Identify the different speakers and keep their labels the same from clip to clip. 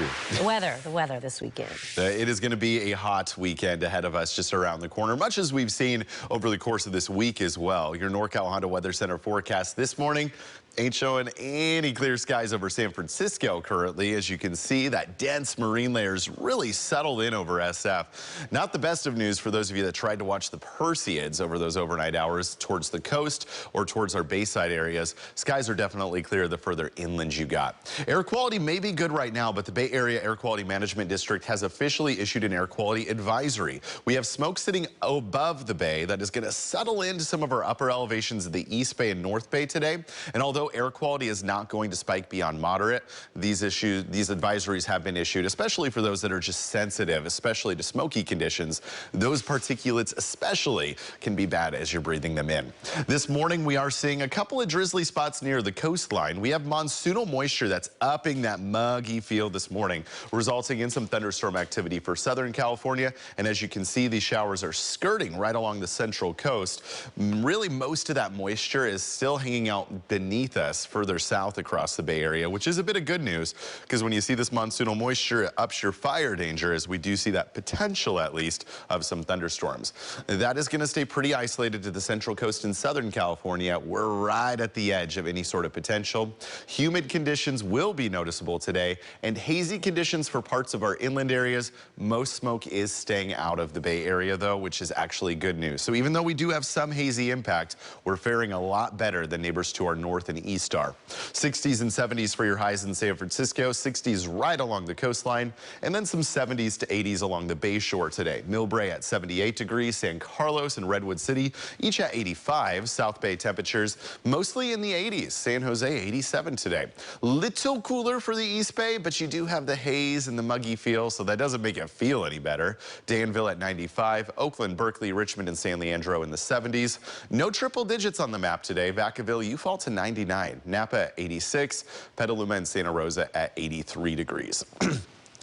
Speaker 1: do.
Speaker 2: The weather this weekend.
Speaker 1: It is going to be a hot weekend ahead of us just around the corner, much as we've seen over the course of this week as well. Your NorCal Honda Weather Center forecast this morning ain't showing any clear skies over San Francisco currently. As you can see, that dense marine layers really settled in over SF. Not the best of news for those of you that tried to watch the Perseids over those overnight hours towards the coast or towards our bayside areas. Skies are definitely clear the further inland you got. Air quality may be good right now, but the Bay Area Air Quality Management District has officially issued an air quality advisory. We have smoke sitting above the bay that is going to settle into some of our upper elevations of the East Bay and North Bay today. And although air quality is not going to spike beyond moderate, these advisories have been issued, especially for those that are just sensitive, especially to smoky conditions. Those particulates especially can be bad as you're breathing them in. This morning, we are seeing a couple of drizzly spots near the coastline. We have monsoonal moisture that's upping that muggy feel this morning, resulting in some thunderstorm activity for Southern California. And as you can see, these showers are skirting right along the central coast. Really, most of that moisture is still hanging out beneath us further south across the Bay Area, which is a bit of good news, because when you see this monsoonal moisture, it ups your fire danger, as we do see that potential, at least, of some thunderstorms. That is going to stay pretty isolated to the central coast in Southern California. We're right at the edge of any sort of potential. Humid conditions will be noticeable today, and hazy conditions for parts of our inland areas. Most smoke is staying out of the Bay Area, though, which is actually good news. So even though we do have some hazy impact, we're faring a lot better than neighbors to our north and east are. 60s and 70s for your highs in San Francisco, 60s right along the coastline, and then some 70s to 80s along the Bay Shore today. Millbrae at 78 degrees, San Carlos and Redwood City each at 85. South Bay temperatures mostly in the 80s. San Jose 87 today. Little cooler for the East Bay, but you do have the haze and the muggy feel, so that doesn't make it feel any better. Danville at 95. Oakland, Berkeley, Richmond, and San Leandro in the 70s. No triple digits on the map today. Vacaville, you fall to 99. Napa at 86. Petaluma and Santa Rosa at 83 degrees.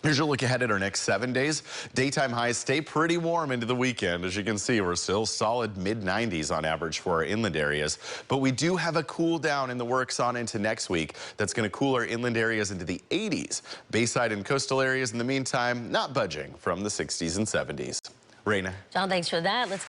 Speaker 1: Here's your look ahead at our next 7 days. Daytime highs stay pretty warm into the weekend. As you can see, we're still solid mid-90s on average for our inland areas. But we do have a cool down in the works on into next week that's going to cool our inland areas into the 80s. Bayside and coastal areas, in the meantime, not budging from the 60s and 70s. Raina.
Speaker 2: John, thanks for that. Let's